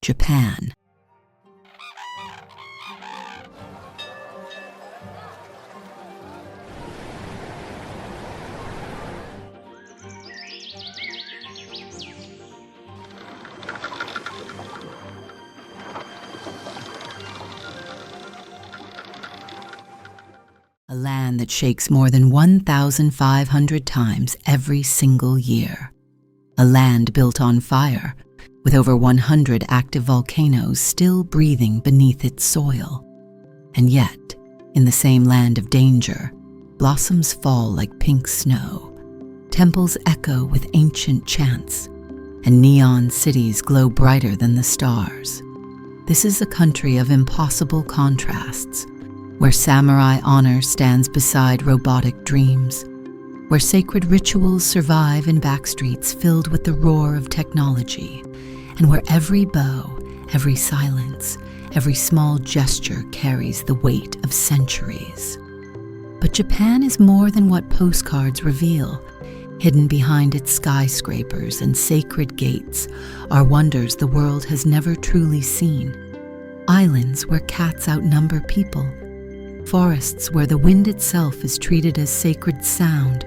Japan. A land that shakes more than 1,500 times every single year. A land built on fire, with over 100 active volcanoes still breathing beneath its soil. And yet, in the same land of danger, blossoms fall like pink snow, temples echo with ancient chants, and neon cities glow brighter than the stars. This is a country of impossible contrasts, where samurai honor stands beside robotic dreams, where sacred rituals survive in backstreets filled with the roar of technology, and where every bow, every silence, every small gesture carries the weight of centuries. But Japan is more than what postcards reveal. Hidden behind its skyscrapers and sacred gates are wonders the world has never truly seen. Islands where cats outnumber people, forests where the wind itself is treated as sacred sound,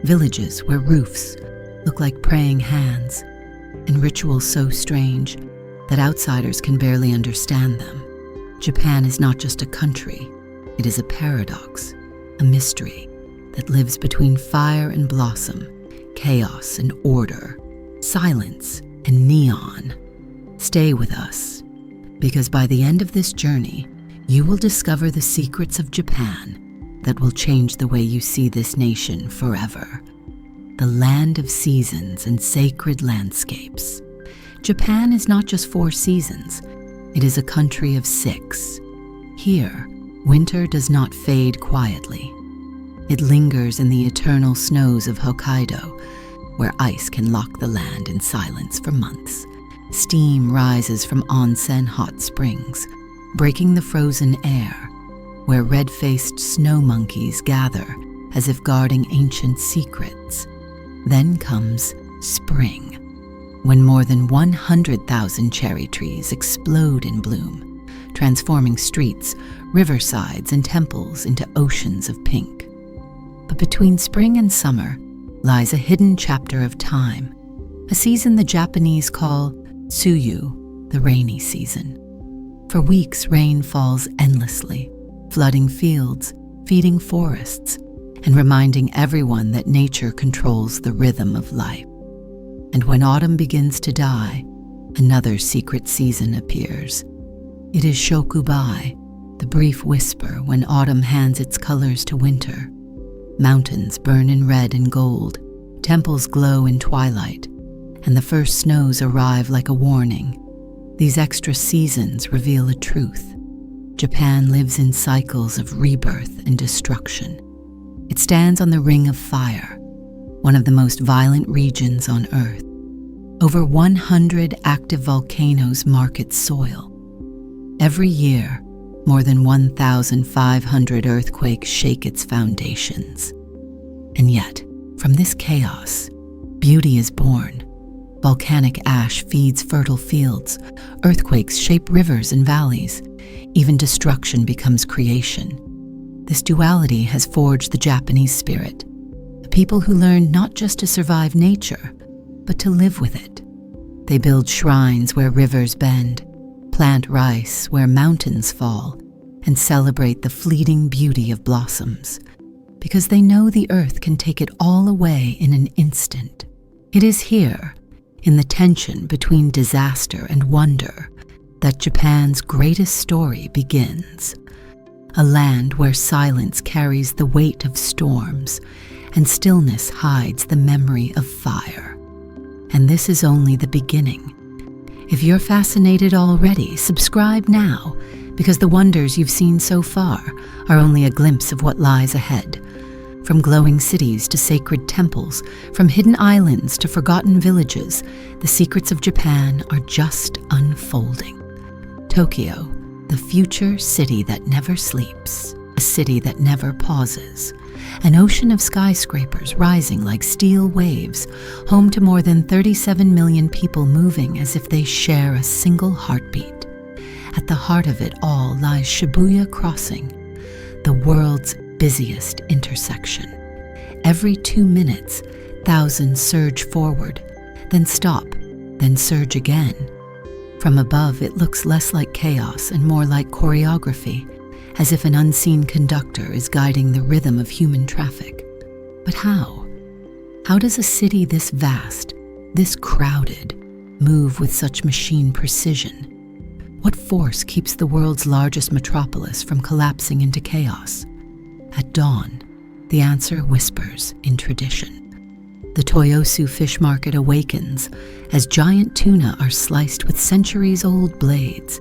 villages where roofs look like praying hands, and rituals so strange that outsiders can barely understand them. Japan is not just a country, it is a paradox, a mystery that lives between fire and blossom, chaos and order, silence and neon. Stay with us, because by the end of this journey, you will discover the secrets of Japan that will change the way you see this nation forever. The land of seasons and sacred landscapes. Japan is not just 4 seasons, it is a country of 6. Here, winter does not fade quietly. It lingers in the eternal snows of Hokkaido, where ice can lock the land in silence for months. Steam rises from onsen hot springs, breaking the frozen air, where red-faced snow monkeys gather as if guarding ancient secrets. Then comes spring, when more than 100,000 cherry trees explode in bloom, transforming streets, riversides, and temples into oceans of pink. But between spring and summer lies a hidden chapter of time, a season the Japanese call Tsuyu, the rainy season. For weeks, rain falls endlessly, flooding fields, feeding forests, and reminding everyone that nature controls the rhythm of life. And when autumn begins to die, another secret season appears. It is Shokubai, the brief whisper when autumn hands its colors to winter. Mountains burn in red and gold, temples glow in twilight, and the first snows arrive like a warning. These extra seasons reveal a truth. Japan lives in cycles of rebirth and destruction. It stands on the Ring of Fire, one of the most violent regions on Earth. Over 100 active volcanoes mark its soil. Every year, more than 1,500 earthquakes shake its foundations. And yet, from this chaos, beauty is born. Volcanic ash feeds fertile fields, earthquakes shape rivers and valleys, even destruction becomes creation. This duality has forged the Japanese spirit, a people who learn not just to survive nature, but to live with it. They build shrines where rivers bend, plant rice where mountains fall, and celebrate the fleeting beauty of blossoms, because they know the earth can take it all away in an instant. It is here, in the tension between disaster and wonder, that Japan's greatest story begins. A land where silence carries the weight of storms and stillness hides the memory of fire. And this is only the beginning. If you're fascinated already, subscribe now, because the wonders you've seen so far are only a glimpse of what lies ahead. From glowing cities to sacred temples, from hidden islands to forgotten villages, the secrets of Japan are just unfolding. Tokyo, the future city that never sleeps, a city that never pauses, an ocean of skyscrapers rising like steel waves, home to more than 37 million people moving as if they share a single heartbeat. At the heart of it all lies Shibuya Crossing, the world's busiest intersection. Every 2 minutes, thousands surge forward, then stop, then surge again. From above, it looks less like chaos and more like choreography, as if an unseen conductor is guiding the rhythm of human traffic. But how? How does a city this vast, this crowded, move with such machine precision? What force keeps the world's largest metropolis from collapsing into chaos? At dawn, the answer whispers in tradition. The Toyosu fish market awakens as giant tuna are sliced with centuries-old blades.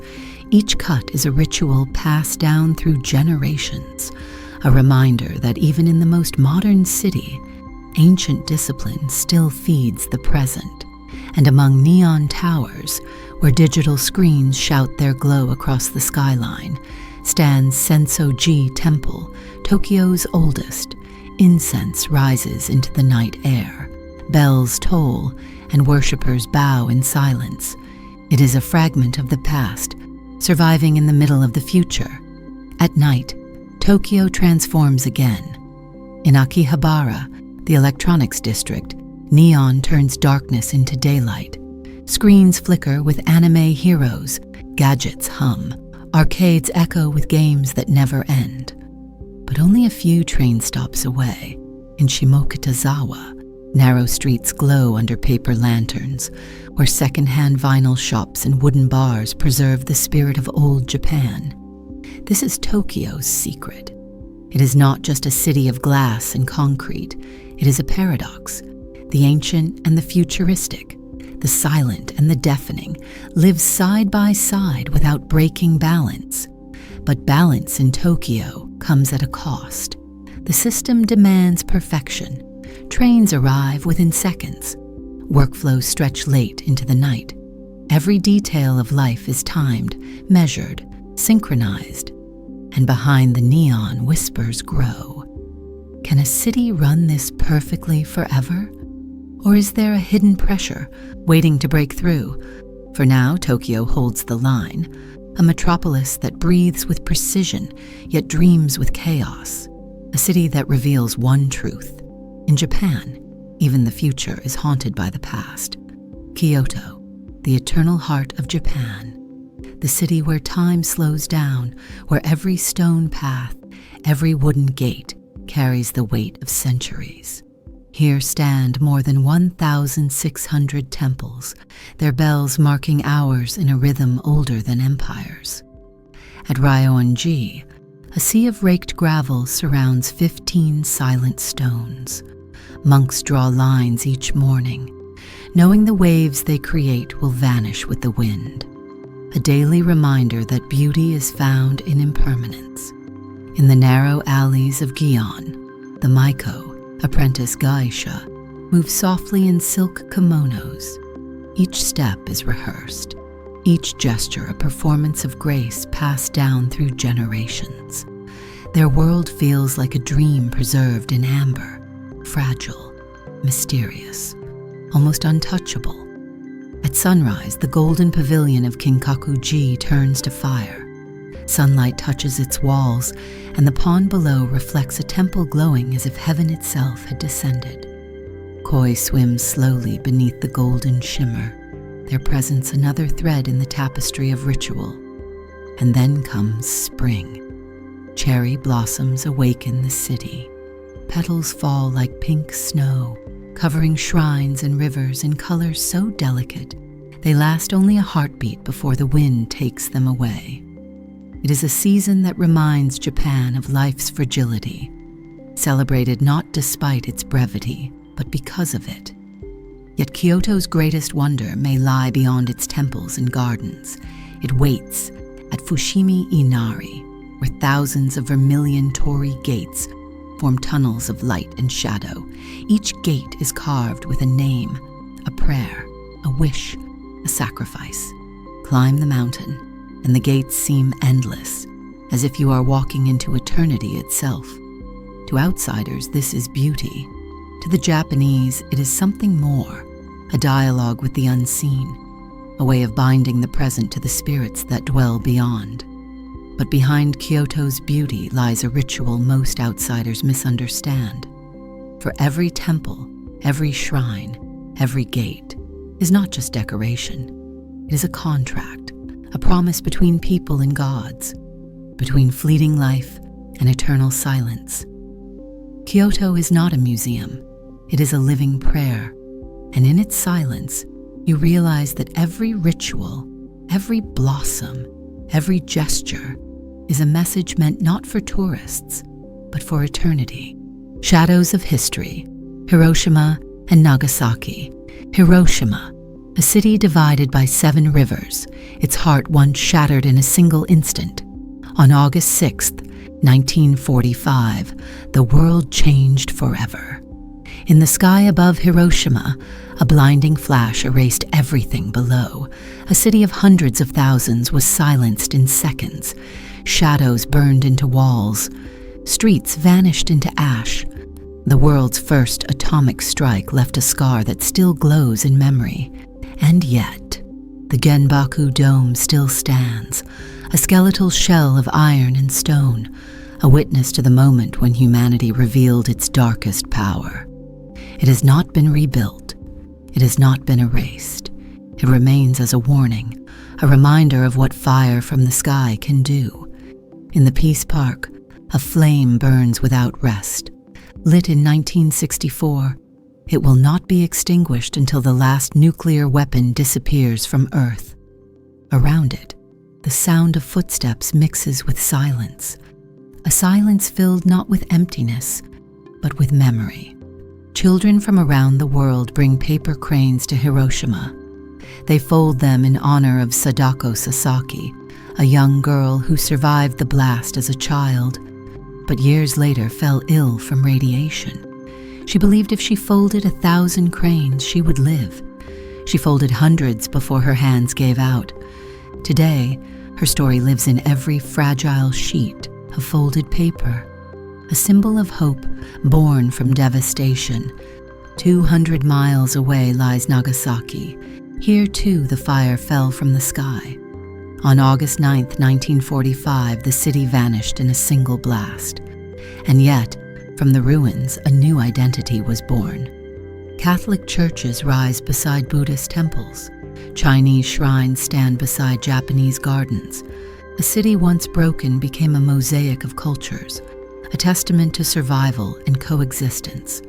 Each cut is a ritual passed down through generations, a reminder that even in the most modern city, ancient discipline still feeds the present. And among neon towers, where digital screens shout their glow across the skyline, stands Sensoji Temple, Tokyo's oldest. Incense rises into the night air. Bells toll, and worshippers bow in silence. It is a fragment of the past, surviving in the middle of the future. At night, Tokyo transforms again. In Akihabara, the electronics district, neon turns darkness into daylight. Screens flicker with anime heroes, gadgets hum, arcades echo with games that never end. But only a few train stops away, in Shimokitazawa, narrow streets glow under paper lanterns, where second-hand vinyl shops and wooden bars preserve the spirit of old Japan. This is Tokyo's secret. It is not just a city of glass and concrete. It is a paradox. The ancient and the futuristic, the silent and the deafening, live side by side without breaking balance. But balance in Tokyo comes at a cost. The system demands perfection. Trains arrive within seconds. Workflows stretch late into the night. Every detail of life is timed, measured, synchronized. And behind the neon, whispers grow. Can a city run this perfectly forever? Or is there a hidden pressure waiting to break through? For now, Tokyo holds the line, a metropolis that breathes with precision, yet dreams with chaos. A city that reveals one truth. In Japan, even the future is haunted by the past. Kyoto, the eternal heart of Japan. The city where time slows down, where every stone path, every wooden gate carries the weight of centuries. Here stand more than 1,600 temples, their bells marking hours in a rhythm older than empires. At Ryoan-ji, a sea of raked gravel surrounds 15 silent stones. Monks draw lines each morning, knowing the waves they create will vanish with the wind. A daily reminder that beauty is found in impermanence. In the narrow alleys of Gion, the Maiko, apprentice geisha, move softly in silk kimonos. Each step is rehearsed, each gesture a performance of grace passed down through generations. Their world feels like a dream preserved in amber, fragile, mysterious, almost untouchable. At sunrise, the golden pavilion of Kinkaku-ji turns to fire. Sunlight touches its walls, and the pond below reflects a temple glowing as if heaven itself had descended. Koi swims slowly beneath the golden shimmer, their presence another thread in the tapestry of ritual. And then comes spring. Cherry blossoms awaken the city. Petals fall like pink snow, covering shrines and rivers in colors so delicate they last only a heartbeat before the wind takes them away. It is a season that reminds Japan of life's fragility, celebrated not despite its brevity, but because of it. Yet Kyoto's greatest wonder may lie beyond its temples and gardens. It waits at Fushimi Inari, where thousands of vermilion torii gates form tunnels of light and shadow. Each gate is carved with a name, a prayer, a wish, a sacrifice. Climb the mountain, and the gates seem endless, as if you are walking into eternity itself. To outsiders, this is beauty. To the Japanese, it is something more, a dialogue with the unseen, a way of binding the present to the spirits that dwell beyond. But behind Kyoto's beauty lies a ritual most outsiders misunderstand. For every temple, every shrine, every gate is not just decoration. It is a contract, a promise between people and gods, between fleeting life and eternal silence. Kyoto is not a museum. It is a living prayer, and in its silence, you realize that every ritual, every blossom, every gesture is a message meant not for tourists, but for eternity. Shadows of history, Hiroshima and Nagasaki. Hiroshima, a city divided by 7 rivers, its heart once shattered in a single instant. On August 6th, 1945, the world changed forever. In the sky above Hiroshima, a blinding flash erased everything below. A city of hundreds of thousands was silenced in seconds. Shadows burned into walls. Streets vanished into ash. The world's first atomic strike left a scar that still glows in memory. And yet, the Genbaku Dome still stands, a skeletal shell of iron and stone, a witness to the moment when humanity revealed its darkest power. It has not been rebuilt. It has not been erased. It remains as a warning, a reminder of what fire from the sky can do. In the Peace Park, a flame burns without rest. Lit in 1964, it will not be extinguished until the last nuclear weapon disappears from Earth. Around it, the sound of footsteps mixes with silence, a silence filled not with emptiness, but with memory. Children from around the world bring paper cranes to Hiroshima. They fold them in honor of Sadako Sasaki, a young girl who survived the blast as a child, but years later fell ill from radiation. She believed if she folded 1,000 cranes, she would live. She folded hundreds before her hands gave out. Today, her story lives in every fragile sheet of folded paper, a symbol of hope born from devastation. 200 miles away lies Nagasaki. Here, too, the fire fell from the sky. On August 9, 1945, the city vanished in a single blast. And yet, from the ruins, a new identity was born. Catholic churches rise beside Buddhist temples. Chinese shrines stand beside Japanese gardens. A city once broken became a mosaic of cultures, a testament to survival and coexistence.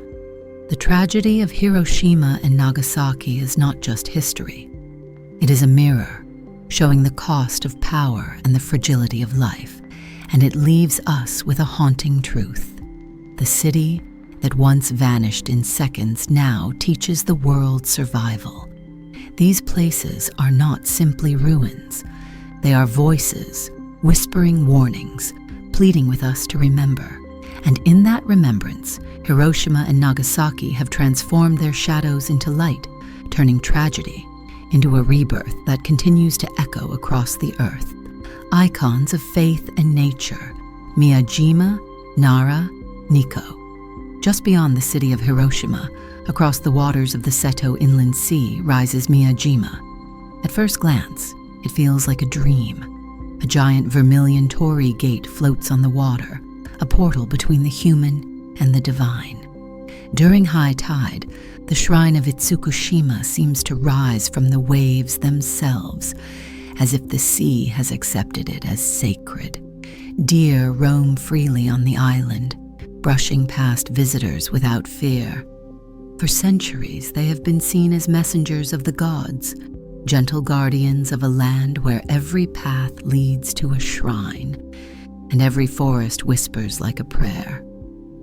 The tragedy of Hiroshima and Nagasaki is not just history. It is a mirror, showing the cost of power and the fragility of life, and it leaves us with a haunting truth. The city that once vanished in seconds now teaches the world survival. These places are not simply ruins. They are voices, whispering warnings, pleading with us to remember. And in that remembrance, Hiroshima and Nagasaki have transformed their shadows into light, turning tragedy into a rebirth that continues to echo across the earth. Icons of faith and nature, Miyajima, Nara, Nikko. Just beyond the city of Hiroshima, across the waters of the Seto Inland Sea, rises Miyajima. At first glance, it feels like a dream. A giant vermilion torii gate floats on the water, a portal between the human and the divine. During high tide, the shrine of Itsukushima seems to rise from the waves themselves, as if the sea has accepted it as sacred. Deer roam freely on the island, brushing past visitors without fear. For centuries, they have been seen as messengers of the gods, gentle guardians of a land where every path leads to a shrine, and every forest whispers like a prayer.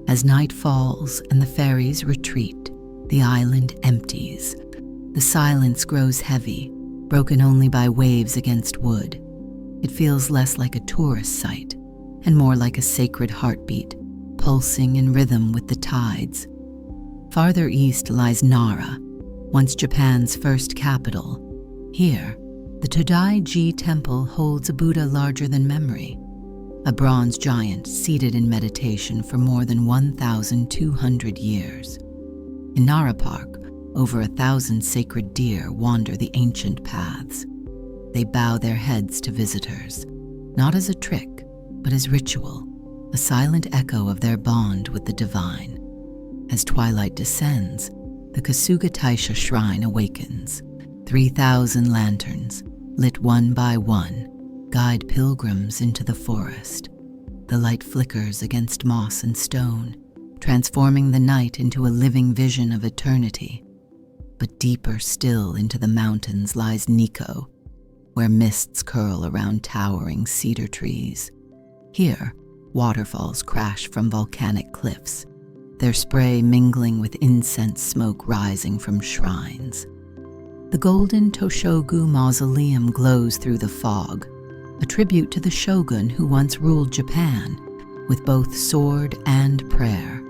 As night falls and the ferries retreat, the island empties. The silence grows heavy, broken only by waves against wood. It feels less like a tourist site and more like a sacred heartbeat, pulsing in rhythm with the tides. Farther east lies Nara, once Japan's first capital. Here, the Todai-ji temple holds a Buddha larger than memory. a bronze giant seated in meditation for more than 1,200 years. In Nara Park, over 1,000 sacred deer wander the ancient paths. They bow their heads to visitors, not as a trick, but as ritual, a silent echo of their bond with the divine. As twilight descends, the Kasuga Taisha shrine awakens. 3,000 lanterns, lit one by one, guide pilgrims into the forest. The light flickers against moss and stone, transforming the night into a living vision of eternity. But deeper still into the mountains lies Nikko, where mists curl around towering cedar trees. Here, waterfalls crash from volcanic cliffs, their spray mingling with incense smoke rising from shrines. The golden Toshogu mausoleum glows through the fog, a tribute to the shogun who once ruled Japan with both sword and prayer.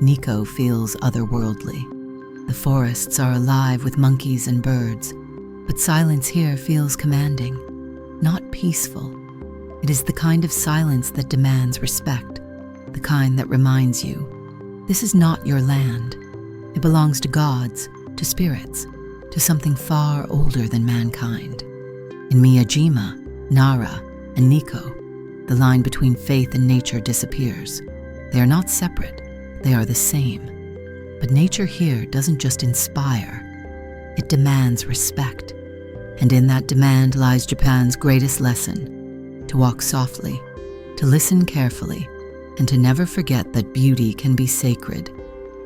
Nikko feels otherworldly. The forests are alive with monkeys and birds, but silence here feels commanding, not peaceful. It is the kind of silence that demands respect, the kind that reminds you, this is not your land. It belongs to gods, to spirits, to something far older than mankind. In Miyajima, Nara, and Nikko, the line between faith and nature disappears. They are not separate, they are the same. But nature here doesn't just inspire, it demands respect. And in that demand lies Japan's greatest lesson: to walk softly, to listen carefully, and to never forget that beauty can be sacred,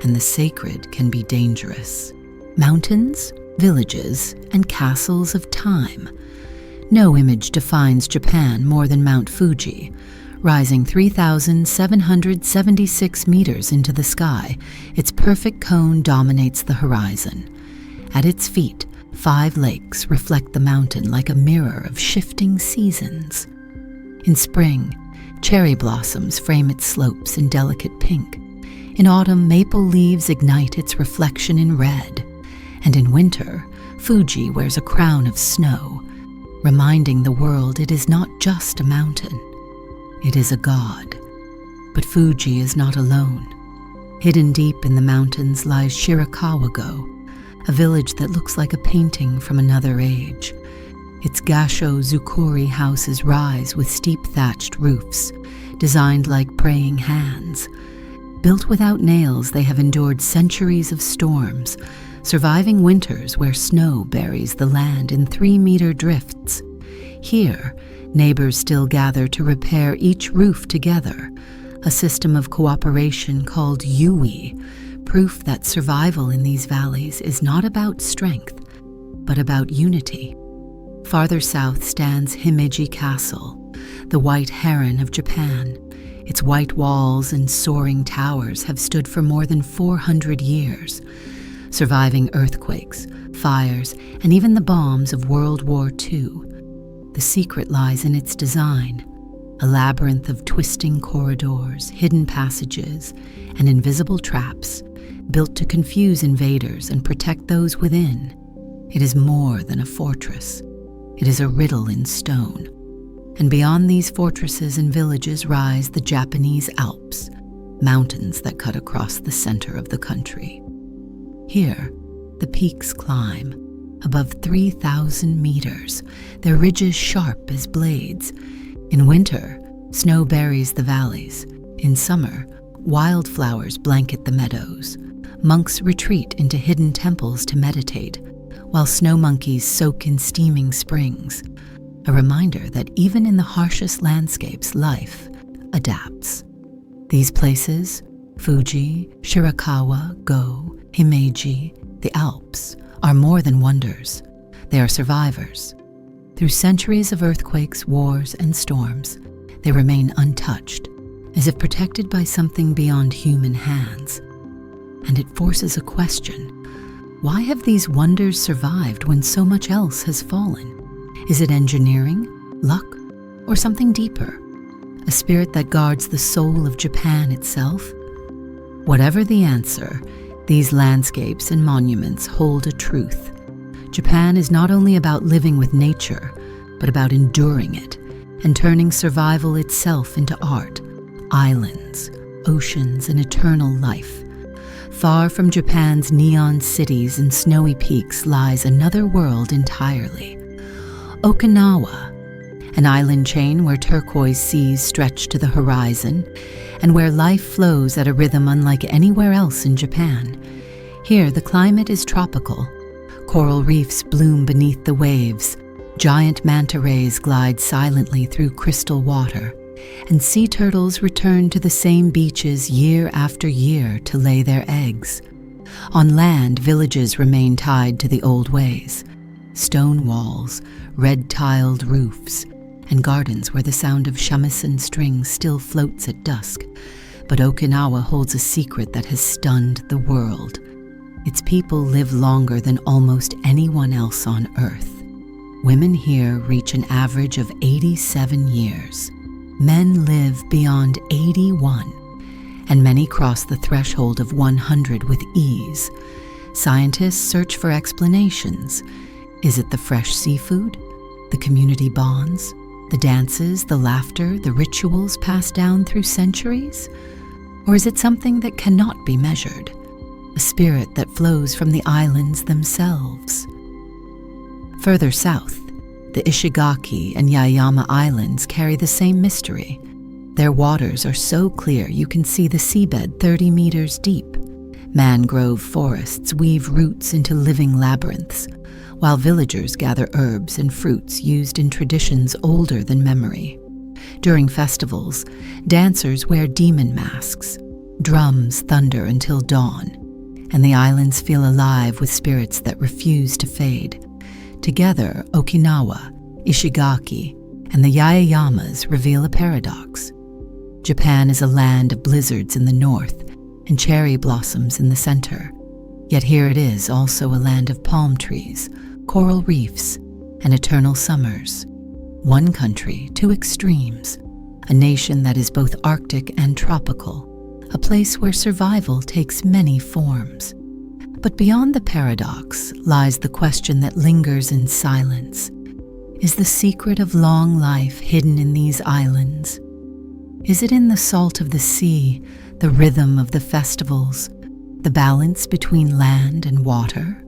and the sacred can be dangerous. Mountains, villages, and castles of time. No image defines Japan more than Mount Fuji, rising 3,776 meters into the sky. Its perfect cone dominates the horizon. At its feet, 5 lakes reflect the mountain like a mirror of shifting seasons. In spring, cherry blossoms frame its slopes in delicate pink. In autumn, maple leaves ignite its reflection in red. And in winter, Fuji wears a crown of snow, reminding the world it is not just a mountain. It is a god. But Fuji is not alone. Hidden deep in the mountains lies Shirakawa-go, a village that looks like a painting from another age. Its gasho zukuri houses rise with steep thatched roofs, designed like praying hands. Built without nails, they have endured centuries of storms, surviving winters where snow buries the land in 3-meter drifts. Here, neighbors still gather to repair each roof together, a system of cooperation called yui, proof that survival in these valleys is not about strength, but about unity. Farther south stands Himeji Castle, the white heron of Japan. Its white walls and soaring towers have stood for more than 400 years, surviving earthquakes, fires, and even the bombs of World War II. The secret lies in its design, a labyrinth of twisting corridors, hidden passages, and invisible traps, built to confuse invaders and protect those within. It is more than a fortress. It is a riddle in stone. And beyond these fortresses and villages rise the Japanese Alps, mountains that cut across the center of the country. Here, the peaks climb, above 3,000 meters, their ridges sharp as blades. In winter, snow buries the valleys. In summer, wildflowers blanket the meadows. Monks retreat into hidden temples to meditate, while snow monkeys soak in steaming springs, a reminder that even in the harshest landscapes, life adapts. These places, Fuji, Shirakawa-go, Himeji, the Alps, are more than wonders. They are survivors. Through centuries of earthquakes, wars, and storms, they remain untouched, as if protected by something beyond human hands. And it forces a question. Why have these wonders survived when so much else has fallen? Is it engineering, luck, or something deeper? A spirit that guards the soul of Japan itself? Whatever the answer, these landscapes and monuments hold a truth. Japan is not only about living with nature, but about enduring it, and turning survival itself into art, islands, oceans, and eternal life. Far from Japan's neon cities and snowy peaks lies another world entirely. Okinawa, an island chain where turquoise seas stretch to the horizon and where life flows at a rhythm unlike anywhere else in Japan. Here, the climate is tropical. Coral reefs bloom beneath the waves, giant manta rays glide silently through crystal water, and sea turtles return to the same beaches year after year to lay their eggs. On land, villages remain tied to the old ways. Stone walls, red-tiled roofs, and gardens where the sound of shamisen strings still floats at dusk. But Okinawa holds a secret that has stunned the world. Its people live longer than almost anyone else on Earth. Women here reach an average of 87 years. Men live beyond 81, and many cross the threshold of 100 with ease. Scientists search for explanations. Is it the fresh seafood, the community bonds, the dances, the laughter, the rituals passed down through centuries? Or is it something that cannot be measured, a spirit that flows from the islands themselves? Further south, the Ishigaki and Yaeyama Islands carry the same mystery. Their waters are so clear you can see the seabed 30 meters deep. Mangrove forests weave roots into living labyrinths, while villagers gather herbs and fruits used in traditions older than memory. During festivals, dancers wear demon masks. Drums thunder until dawn, and the islands feel alive with spirits that refuse to fade. Together, Okinawa, Ishigaki, and the Yaeyamas reveal a paradox. Japan is a land of blizzards in the north and cherry blossoms in the center. Yet here it is also a land of palm trees, coral reefs, and eternal summers. One country, two extremes. A nation that is both Arctic and tropical. A place where survival takes many forms. But beyond the paradox lies the question that lingers in silence. Is the secret of long life hidden in these islands? Is it in the salt of the sea, the rhythm of the festivals, the balance between land and water?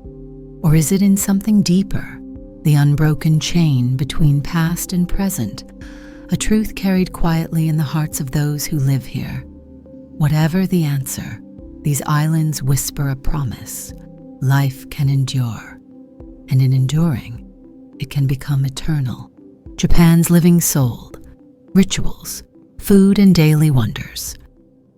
Or is it in something deeper, the unbroken chain between past and present, a truth carried quietly in the hearts of those who live here? Whatever the answer, these islands whisper a promise. Life can endure, and in enduring, it can become eternal. Japan's living soul, rituals, food, and daily wonders.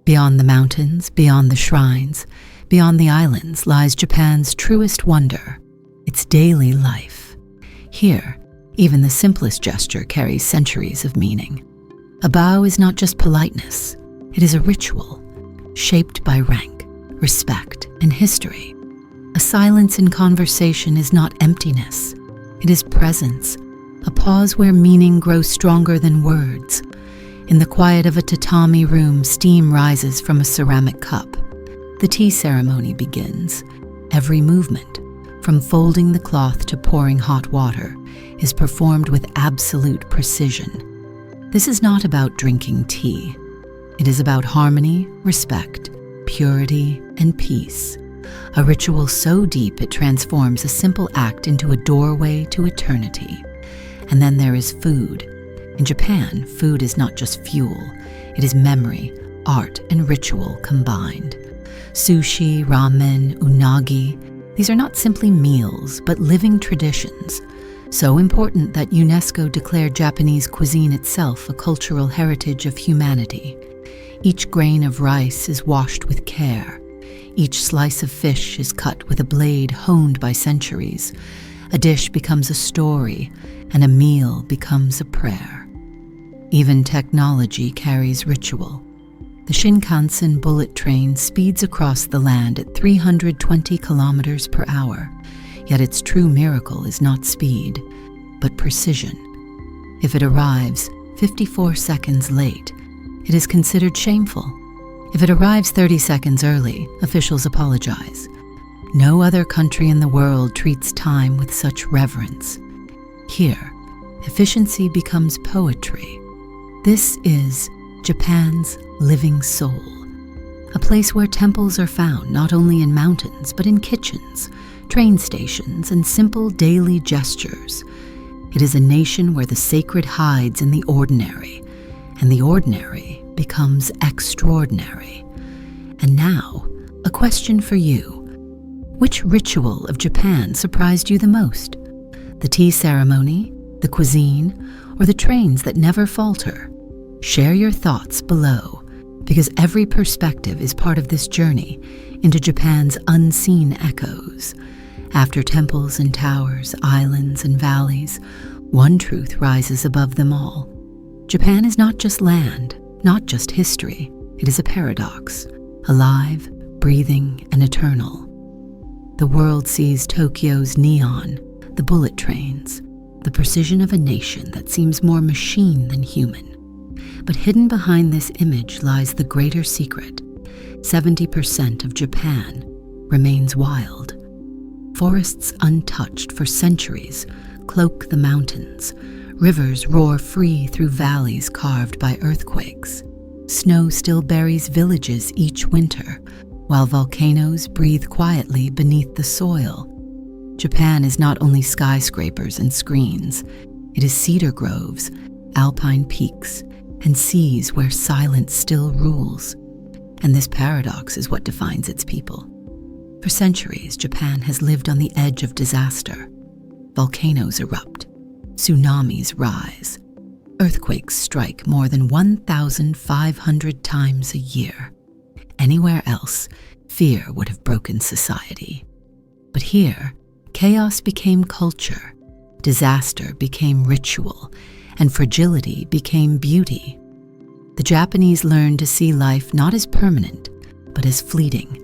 Beyond the mountains, beyond the shrines, beyond the islands lies Japan's truest wonder, its daily life. Here, even the simplest gesture carries centuries of meaning. A bow is not just politeness, it is a ritual, shaped by rank, respect, and history. A silence in conversation is not emptiness, it is presence, a pause where meaning grows stronger than words. In the quiet of a tatami room, steam rises from a ceramic cup. The tea ceremony begins. Every movement, from folding the cloth to pouring hot water, is performed with absolute precision. This is not about drinking tea. It is about harmony, respect, purity, and peace. A ritual so deep it transforms a simple act into a doorway to eternity. And then there is food. In Japan, food is not just fuel. It is memory, art, and ritual combined. Sushi, ramen, unagi, these are not simply meals, but living traditions. So important that UNESCO declared Japanese cuisine itself a cultural heritage of humanity. Each grain of rice is washed with care. Each slice of fish is cut with a blade honed by centuries. A dish becomes a story, and a meal becomes a prayer. Even technology carries ritual. The Shinkansen bullet train speeds across the land at 320 kilometers per hour, yet its true miracle is not speed, but precision. If it arrives 54 seconds late, it is considered shameful. If it arrives 30 seconds early, officials apologize. No other country in the world treats time with such reverence. Here, efficiency becomes poetry. This is Japan's living soul, a place where temples are found not only in mountains but in kitchens, train stations, and simple daily gestures. It is a nation where the sacred hides in the ordinary, and the ordinary becomes extraordinary. And now, a question for you. Which ritual of Japan surprised you the most? The tea ceremony, the cuisine, or the trains that never falter? Share your thoughts below, because every perspective is part of this journey into Japan's unseen echoes. After temples and towers, islands and valleys, one truth rises above them all. Japan is not just land, not just history. It is a paradox, alive, breathing, and eternal. The world sees Tokyo's neon, the bullet trains, the precision of a nation that seems more machine than human. But hidden behind this image lies the greater secret. 70% of Japan remains wild. Forests untouched for centuries cloak the mountains. Rivers roar free through valleys carved by earthquakes. Snow still buries villages each winter, while volcanoes breathe quietly beneath the soil. Japan is not only skyscrapers and screens, it is cedar groves, alpine peaks, and seas where silence still rules. And this paradox is what defines its people. For centuries, Japan has lived on the edge of disaster. Volcanoes erupt, tsunamis rise, earthquakes strike more than 1,500 times a year. Anywhere else, fear would have broken society. But here, chaos became culture, disaster became ritual, and fragility became beauty. The Japanese learned to see life not as permanent, but as fleeting,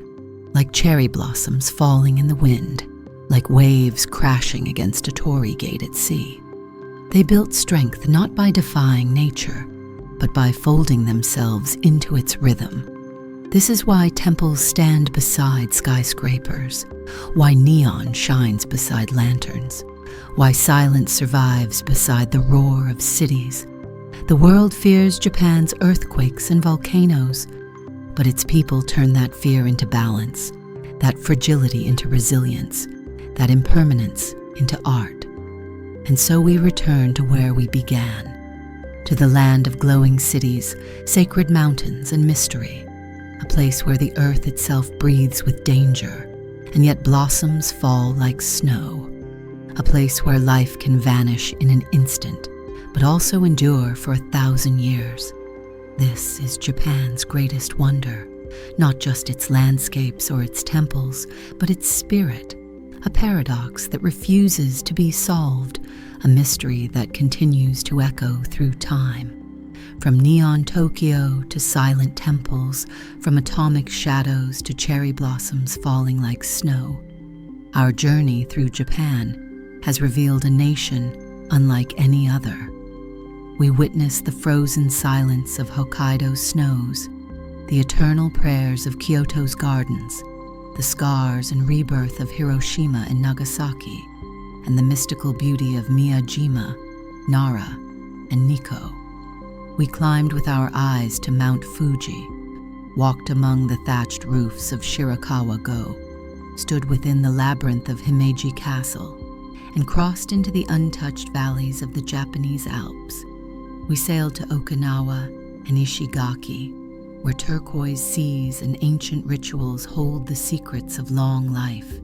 like cherry blossoms falling in the wind, like waves crashing against a torii gate at sea. They built strength not by defying nature, but by folding themselves into its rhythm. This is why temples stand beside skyscrapers, why neon shines beside lanterns, why silence survives beside the roar of cities. The world fears Japan's earthquakes and volcanoes, but its people turn that fear into balance, that fragility into resilience, that impermanence into art. And so we return to where we began, to the land of glowing cities, sacred mountains, and mystery, a place where the earth itself breathes with danger, and yet blossoms fall like snow, a place where life can vanish in an instant, but also endure for 1,000 years. This is Japan's greatest wonder, not just its landscapes or its temples, but its spirit, a paradox that refuses to be solved, a mystery that continues to echo through time. From neon Tokyo to silent temples, from atomic shadows to cherry blossoms falling like snow, our journey through Japan has revealed a nation unlike any other. We witness the frozen silence of Hokkaido's snows, the eternal prayers of Kyoto's gardens, the scars and rebirth of Hiroshima and Nagasaki, and the mystical beauty of Miyajima, Nara, and Nikko. We climbed with our eyes to Mount Fuji, walked among the thatched roofs of Shirakawa-go, stood within the labyrinth of Himeji Castle, and crossed into the untouched valleys of the Japanese Alps. We sailed to Okinawa and Ishigaki, where turquoise seas and ancient rituals hold the secrets of long life.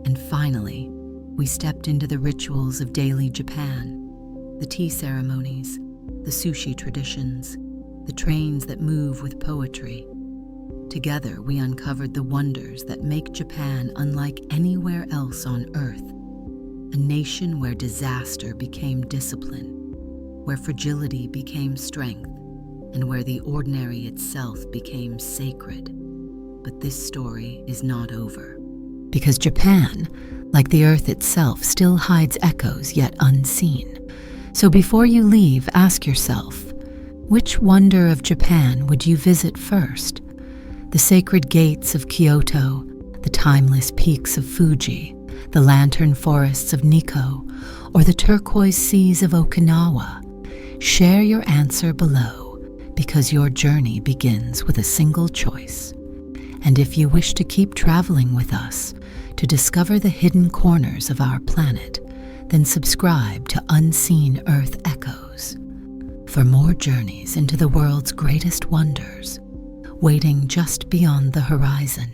And finally, we stepped into the rituals of daily Japan, the tea ceremonies, the sushi traditions, the trains that move with poetry. Together, we uncovered the wonders that make Japan unlike anywhere else on Earth, a nation where disaster became discipline, where fragility became strength, and where the ordinary itself became sacred. But this story is not over. Because Japan, like the Earth itself, still hides echoes yet unseen. So before you leave, ask yourself, which wonder of Japan would you visit first? The sacred gates of Kyoto, the timeless peaks of Fuji, the lantern forests of Nikko, or the turquoise seas of Okinawa? Share your answer below, because your journey begins with a single choice. And if you wish to keep traveling with us to discover the hidden corners of our planet, then subscribe to Unseen Earth Echoes for more journeys into the world's greatest wonders, waiting just beyond the horizon.